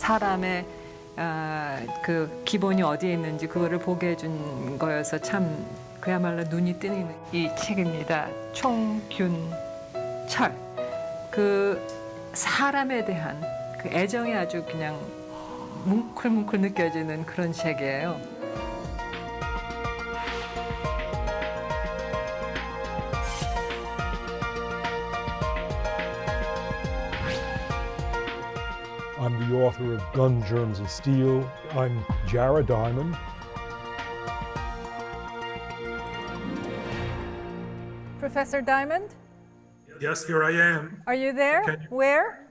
사람의 그 기본이 어디에 있는지 그거를 보게 해준 거여서 참 그야말로 눈이 뜨는 이 책입니다. 총균철. 그 사람에 대한 그 애정이 아주 그냥 뭉클뭉클 느껴지는 그런 책이에요. I'm the author of Gun, Germs, and Steel. I'm Jara Diamond. Professor Diamond, Yes, here I am. are you there? Can you- Where?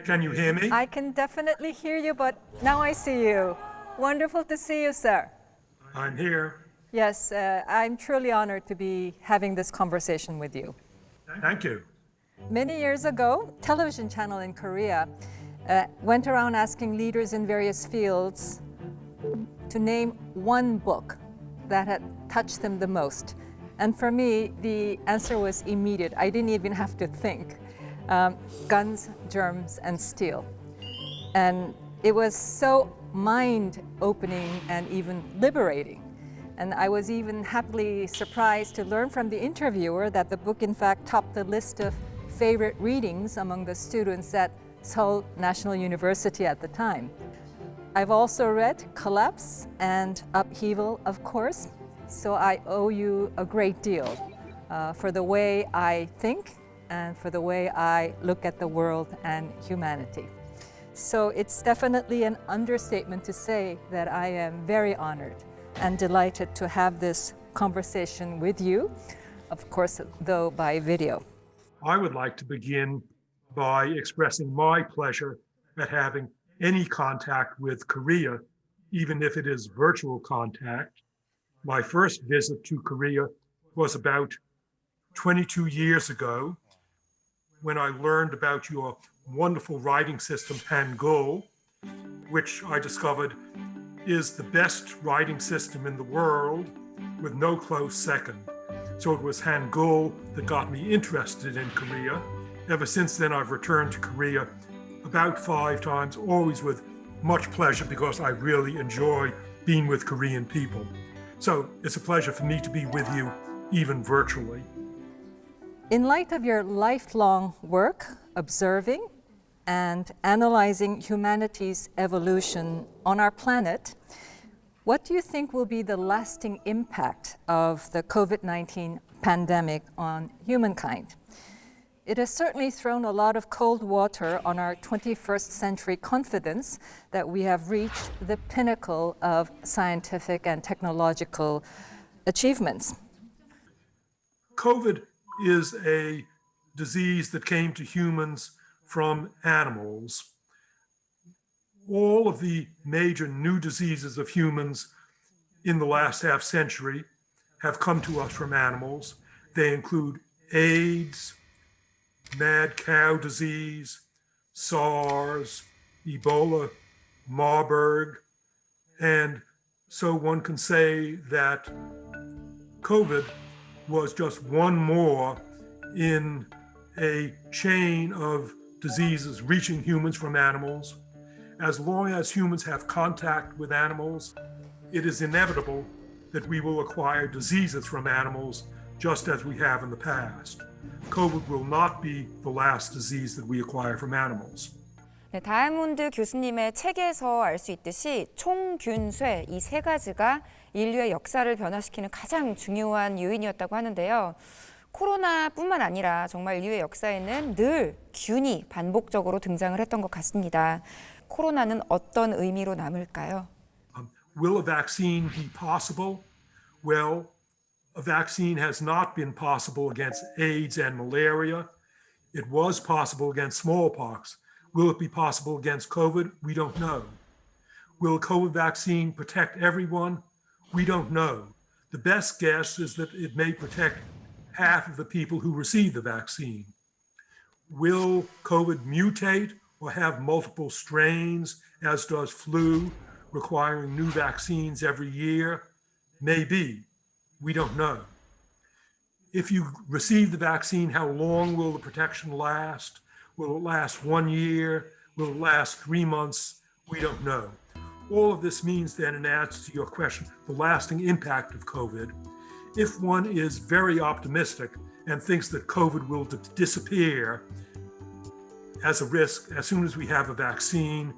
Can you hear me? I can definitely hear you, but now I see you. Wonderful to see you, sir. I'm here. Yes, I'm truly honored to be having this conversation with you. Thank you. Many years ago, a television channel in Korea went around asking leaders in various fields to name one book that had touched them the most. And for me, the answer was immediate. I didn't even have to think. Guns, Germs, and Steel. And it was so mind-opening and even liberating. And I was even happily surprised to learn from the interviewer that the book, in fact, topped the list of favorite readings among the students at Seoul National University at the time. I've also read Collapse and Upheaval, of course, so I owe you a great deal for the way I think and for the way I look at the world and humanity. So it's definitely an understatement to say that I am very honored and delighted to have this conversation with you, of course, though by video. I would like to begin by expressing my pleasure at having any contact with Korea, even if it is virtual contact. My first visit to Korea was about 22 years ago when I learned about your wonderful writing system, Hangul, which I discovered is the best writing system in the world with no close second. So it was Hangul that got me interested in Korea. Ever since then, I've returned to Korea about 5 times, always with much pleasure because I really enjoy being with Korean people. So it's a pleasure for me to be with you, even virtually. In light of your lifelong work observing and analyzing humanity's evolution on our planet, what do you think will be the lasting impact of the COVID-19 pandemic on humankind? It has certainly thrown a lot of cold water on our 21st century confidence that we have reached the pinnacle of scientific and technological achievements. COVID is a disease that came to humans from animals. All of the major new diseases of humans in the last half century have come to us from animals. They include AIDS, mad cow disease, SARS, Ebola, Marburg, and so one can say that COVID was just one more in a chain of diseases reaching humans from animals. As long as humans have contact with animals, it is inevitable that we will acquire diseases from animals just as we have in the past. COVID will not be the last disease that we acquire from animals. 네, 다이아몬드 교수님의 책에서 알 수 있듯이 총균쇠 이 3가지가 인류의 역사를 변화시키는 가장 중요한 요인이었다고 하는데요. 코로나뿐만 아니라 정말 인류의 역사에는 늘 균이 반복적으로 등장을 했던 것 같습니다. 코로나는 어떤 의미로 남을까요? Will a vaccine be possible? Well, a vaccine has not been possible against AIDS and malaria. It was possible against smallpox. Will it be possible against COVID? We don't know. Will a COVID vaccine protect everyone? We don't know. The best guess is that it may protect half of the people who receive the vaccine. Will COVID mutate or have multiple strains, as does flu, requiring new vaccines every year? Maybe. We don't know. If you receive the vaccine, how long will the protection last? Will it last 1 year? Will it last 3 months? We don't know. All of this means then, in answer to your question, the lasting impact of COVID, if one is very optimistic and thinks that COVID will disappear as a risk as soon as we have a vaccine,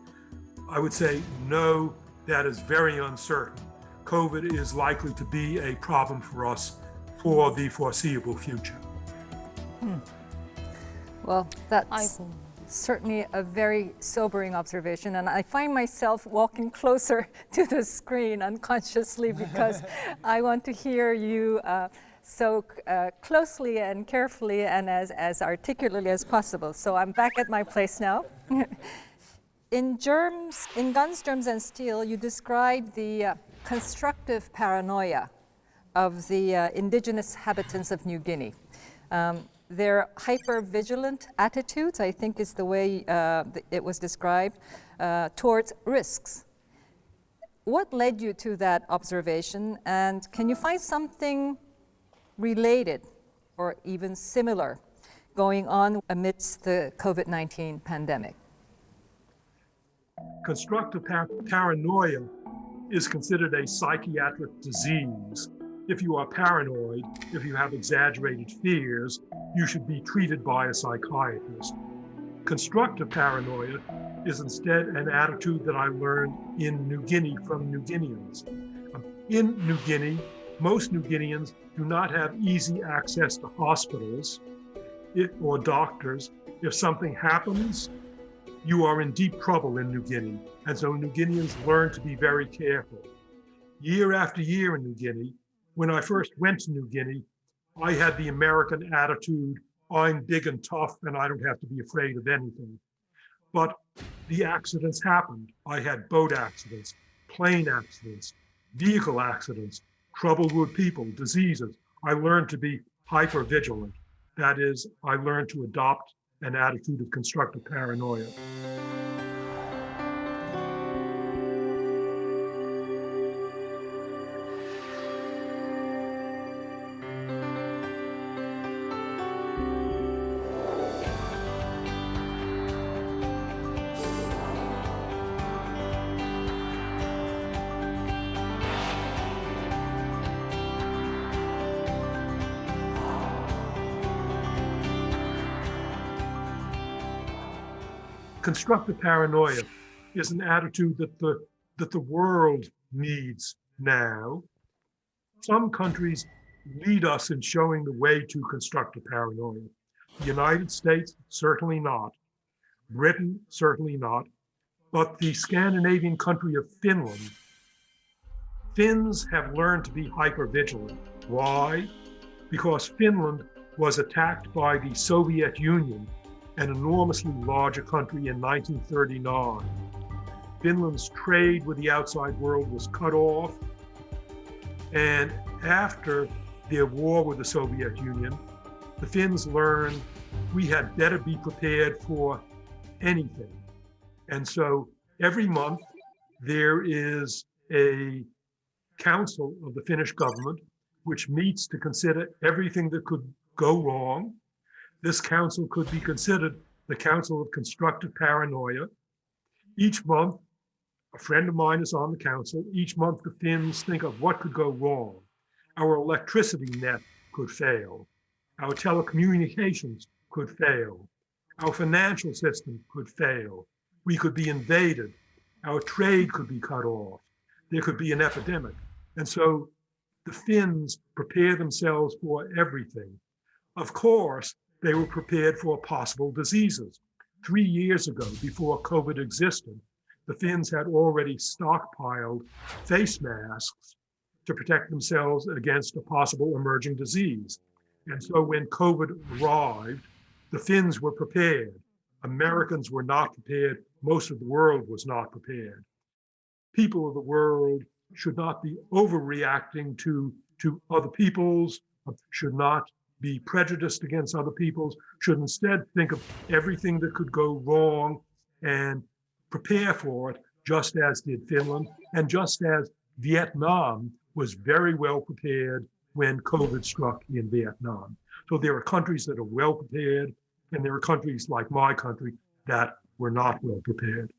I would say no, that is very uncertain. COVID is likely to be a problem for us for the foreseeable future. Well, that's 아이고. certainly a very sobering observation, and I find myself walking closer to the screen unconsciously because I want to hear you so closely and carefully and as articulately as possible. So I'm back at my place now. In Guns, Germs, and Steel, you describe the constructive paranoia of the indigenous habitants of New Guinea. Their hyper-vigilant attitudes, I think is the way it was described, towards risks. What led you to that observation, and can you find something related or even similar going on amidst the COVID-19 pandemic? Constructive paranoia is considered a psychiatric disease. If you are paranoid, if you have exaggerated fears, you should be treated by a psychiatrist. Constructive paranoia is instead an attitude that I learned in New Guinea from New Guineans. In New Guinea, most New Guineans do not have easy access to hospitals or doctors. If something happens, you are in deep trouble in New Guinea. And so New Guineans learn to be very careful. Year after year in New Guinea, when I first went to New Guinea, I had the American attitude, I'm big and tough and I don't have to be afraid of anything. But the accidents happened. I had boat accidents, plane accidents, vehicle accidents, trouble with people, diseases. I learned to be hyper-vigilant. That is, I learned to adopt an attitude of constructive paranoia. Constructive paranoia is an attitude that the world needs now. Some countries lead us in showing the way to constructive paranoia. The United States, certainly not. Britain, certainly not. But the Scandinavian country of Finland, Finns have learned to be hypervigilant. Why? Because Finland was attacked by the Soviet Union, an enormously larger country, in 1939. Finland's trade with the outside world was cut off. And after their war with the Soviet Union, the Finns learned we had better be prepared for anything. And so every month there is a council of the Finnish government which meets to consider everything that could go wrong. This council could be considered the Council of Constructive Paranoia. Each month, a friend of mine is on the council. Each month, the Finns think of what could go wrong. Our electricity net could fail. Our telecommunications could fail. Our financial system could fail. We could be invaded. Our trade could be cut off. There could be an epidemic. And so the Finns prepare themselves for everything. Of course, they were prepared for possible diseases. 3 years ago, before COVID existed, the Finns had already stockpiled face masks to protect themselves against a possible emerging disease. And so when COVID arrived, the Finns were prepared. Americans were not prepared. Most of the world was not prepared. People of the world should not be overreacting to other peoples, should not be prejudiced against other peoples, should instead think of everything that could go wrong and prepare for it, just as did Finland, and just as Vietnam was very well prepared when COVID struck in Vietnam. So there are countries that are well prepared, and there are countries like my country that were not well prepared.